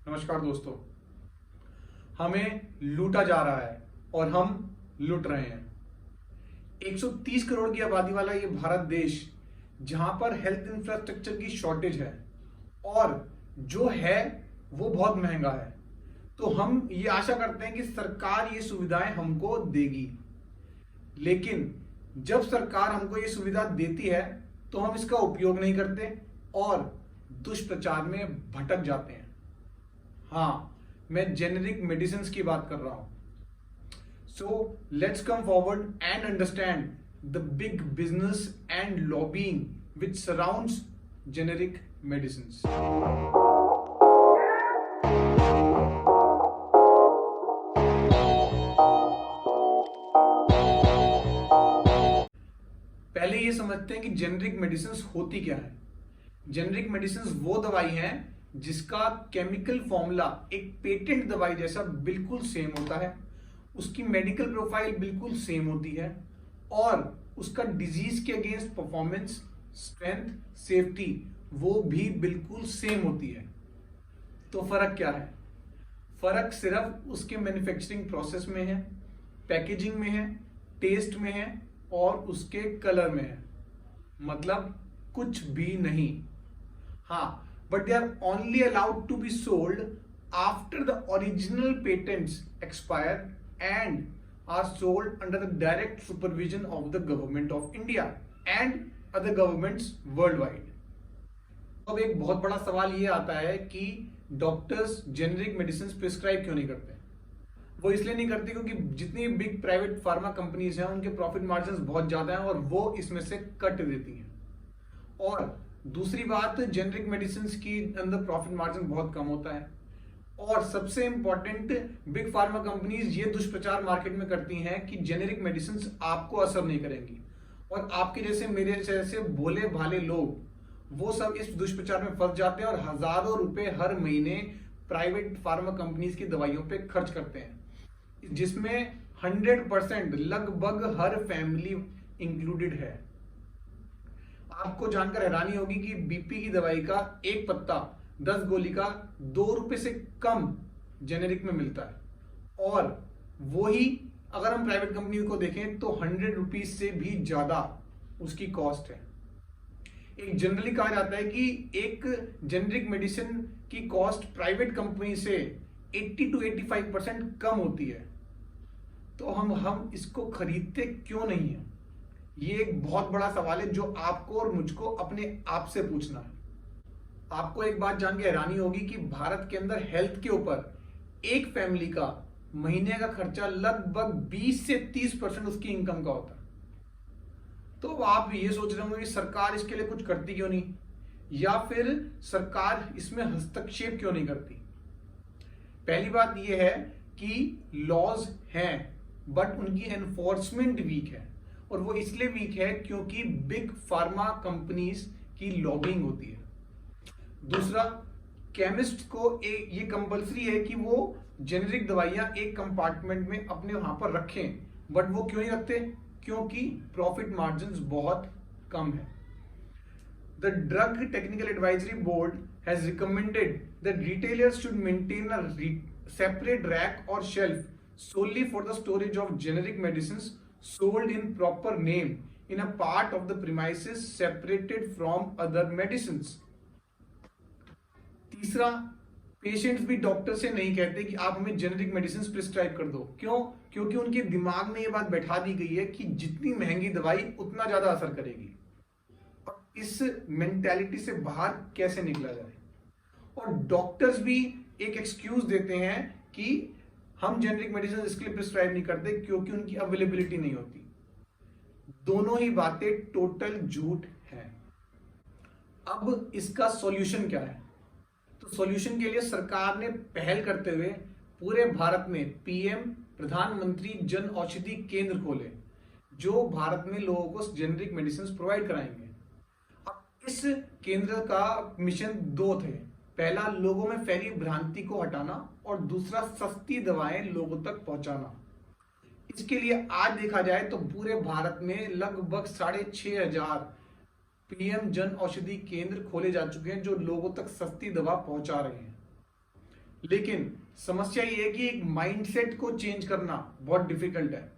नमस्कार दोस्तों। हमें लूटा जा रहा है और हम लूट रहे हैं। 130 करोड़ की आबादी वाला ये भारत देश, जहां पर हेल्थ इंफ्रास्ट्रक्चर की शॉर्टेज है और जो है वो बहुत महंगा है, तो हम ये आशा करते हैं कि सरकार ये सुविधाएं हमको देगी। लेकिन जब सरकार हमको ये सुविधा देती है तो हम इसका उपयोग नहीं करते और दुष्प्रचार में भटक जाते हैं। हाँ, मैं जेनेरिक मेडिसिन की बात कर रहा हूं। So let's come forward and understand the big business and lobbying which surrounds generic medicine. पहले ये समझते हैं कि जेनेरिक मेडिसिन होती क्या है। जेनेरिक मेडिसिन वो दवाई है जिसका केमिकल फॉर्मूला एक पेटेंट दवाई जैसा बिल्कुल सेम होता है, उसकी मेडिकल प्रोफाइल बिल्कुल सेम होती है और उसका डिजीज के अगेंस्ट परफॉर्मेंस, स्ट्रेंथ, सेफ्टी वो भी बिल्कुल सेम होती है। तो फर्क क्या है? फर्क सिर्फ उसके मैन्युफैक्चरिंग प्रोसेस में है, पैकेजिंग में है, टेस्ट में है और उसके कलर में है। मतलब कुछ भी नहीं। हाँ, but they are only allowed to be sold after the original patents expire and are sold under the direct supervision of the government of India and other governments worldwide. अब एक बहुत बड़ा सवाल ये आता है कि डॉक्टर्स जेनेरिक मेडिसिन प्रिस्क्राइब क्यों नहीं करते? वो इसलिए नहीं करते क्योंकि जितनी बिग प्राइवेट फार्मा कंपनीज हैं उनके प्रॉफिट मार्जिन बहुत ज्यादा हैं और वो इसमें से कट देती हैं। और दूसरी बात, जेनेरिक मेडिसिन की अंदर प्रॉफिट मार्जिन बहुत कम होता है। और सबसे इंपॉर्टेंट, बिग फार्मा कंपनीज ये दुष्प्रचार मार्केट में करती हैं कि जेनेरिक मेडिसिन आपको असर नहीं करेंगी और आपके जैसे मेरे जैसे भोले भाले लोग वो सब इस दुष्प्रचार में फंस जाते हैं और हजारों रुपए हर महीने प्राइवेट फार्मा कंपनीज की दवाइयों पे खर्च करते हैं, जिसमें 100% लगभग हर फैमिली इंक्लूडेड है। आपको जानकर हैरानी होगी कि बीपी की दवाई का एक पत्ता 10 गोली का 2 रुपए से कम जेनेरिक में मिलता है और वही अगर हम प्राइवेट कंपनी को देखें तो 100 रुपीज से भी ज्यादा उसकी कॉस्ट है। एक जनरली कहा जाता है कि एक जेनेरिक मेडिसिन की कॉस्ट प्राइवेट कंपनी से 80 to 85% कम होती है। तो हम इसको खरीदते क्यों नहीं है? ये एक बहुत बड़ा सवाल है जो आपको और मुझको अपने आप से पूछना है। आपको एक बात जान के हैरानी होगी कि भारत के अंदर हेल्थ के ऊपर एक फैमिली का महीने का खर्चा लगभग 20 से 30% उसकी इनकम का होता है। तो आप ये सोच रहे होंगे कि सरकार इसके लिए कुछ करती क्यों नहीं, या फिर सरकार इसमें हस्तक्षेप क्यों नहीं करती? पहली बात यह है कि लॉज हैं बट उनकी एनफोर्समेंट वीक है और वो इसलिए वीक है क्योंकि बिग फार्मा कंपनीज की लॉबिंग होती है। दूसरा, केमिस्ट को ये कंपलसरी है कि वो जेनेरिक दवाइयां एक कंपार्टमेंट में अपने वहां पर रखें, बट वो क्यों नहीं रखते? क्योंकि प्रॉफिट मार्जिन्स बहुत कम है। The drug technical advisory board has recommended that retailers should maintain a separate rack और shelf solely for the storage of generic medicines sold in proper name in a part of the premises separated from other medicines. तीसरा, patients भी doctor से नहीं कहते कि आप हमें generic medicine prescribe कर दो। क्यों? क्योंकि उनके दिमाग में ये बात बैठा दी गई है कि जितनी महंगी दवाई उतना ज्यादा असर करेगी। और इस मेंटालिटी से बाहर कैसे निकला जाए? और डॉक्टर्स भी एक एक्सक्यूज देते हैं कि हम जेनेरिक मेडिसिन इसके लिए प्रिस्क्राइब नहीं करते क्योंकि उनकी अवेलेबिलिटी नहीं होती। दोनों ही बातें टोटल झूठ है। अब इसका सॉल्यूशन क्या है? तो सॉल्यूशन के लिए सरकार ने पहल करते हुए पूरे भारत में पीएम प्रधानमंत्री जन औषधि केंद्र खोले जो भारत में लोगों को जेनेरिक मेडिसिन प्रोवाइड कराएंगे। अब इस केंद्र का मिशन 2 थे। पहला, लोगों में फैली भ्रांति को हटाना और दूसरा, सस्ती दवाएं लोगों तक पहुंचाना। इसके लिए आज देखा जाए तो पूरे भारत में लगभग 6,500 पीएम जन औषधि केंद्र खोले जा चुके हैं जो लोगों तक सस्ती दवा पहुंचा रहे हैं। लेकिन समस्या ये है कि एक माइंडसेट को चेंज करना बहुत डिफिकल्ट है।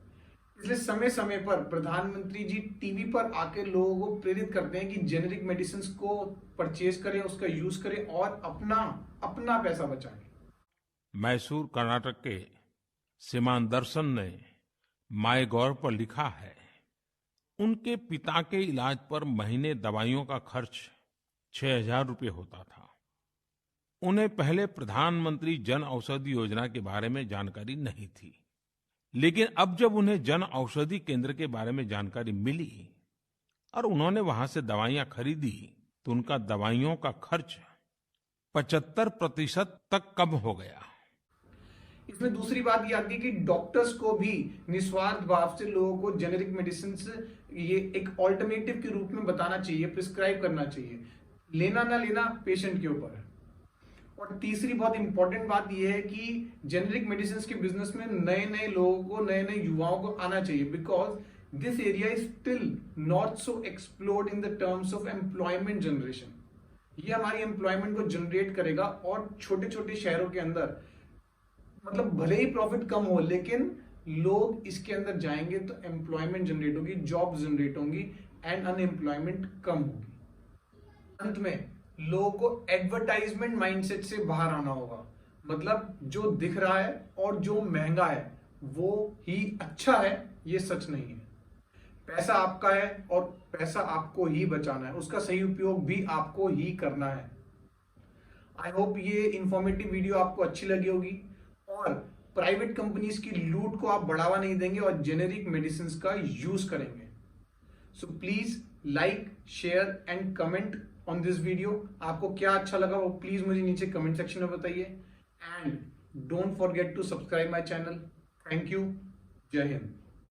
इसलिए समय समय पर प्रधानमंत्री जी टीवी पर आकर लोगों को प्रेरित करते हैं कि जेनेरिक मेडिसिन को परचेज करें, उसका यूज करें और अपना अपना पैसा बचाएं। मैसूर कर्नाटक के श्रीमान दर्शन ने माय गॉव पर लिखा है, उनके पिता के इलाज पर महीने दवाइयों का खर्च 6,000 रुपये होता था। उन्हें पहले प्रधानमंत्री जन औषधि योजना के बारे में जानकारी नहीं थी, लेकिन अब जब उन्हें जन औषधि केंद्र के बारे में जानकारी मिली और उन्होंने वहां से दवाइयां खरीदी तो उनका दवाइयों का खर्च 75% तक कम हो गया। इसमें दूसरी बात ये आती है कि डॉक्टर्स को भी निस्वार्थ भाव से लोगों को जेनेरिक मेडिसिन ये एक ऑल्टरनेटिव के रूप में बताना चाहिए, प्रिस्क्राइब करना चाहिए। लेना ना लेना पेशेंट के ऊपर है। और तीसरी बहुत इंपॉर्टेंट बात यह है कि जेनेरिक मेडिसिन के बिजनेस में नए नए लोगों को, नए नए युवाओं को आना चाहिए, because this area is still not so explored in the terms of employment generation. ये हमारी एम्प्लॉयमेंट को जनरेट करेगा और छोटे छोटे शहरों के अंदर मतलब भले ही प्रॉफिट कम हो लेकिन लोग इसके अंदर जाएंगे तो एम्प्लॉयमेंट जनरेट होगी, जॉब जनरेट होंगी एंड अनएम्प्लॉयमेंट कम होगी। अंत में लोगों को एडवर्टाइजमेंट माइंडसेट से बाहर आना होगा। मतलब जो दिख रहा है और जो महंगा है वो ही अच्छा है, ये सच नहीं है। पैसा आपका है और पैसा आपको ही बचाना है, उसका सही उपयोग भी आपको ही करना है। आई होप ये इंफॉर्मेटिव वीडियो आपको अच्छी लगी होगी और प्राइवेट कंपनीज की लूट को आप बढ़ावा नहीं देंगे और जेनेरिक मेडिसिन का यूज करेंगे। So please like, share and comment on this video. आपको क्या अच्छा लगा वो प्लीज मुझे नीचे कमेंट सेक्शन में बताइए and don't forget to subscribe my channel. Thank you. जय हिंद।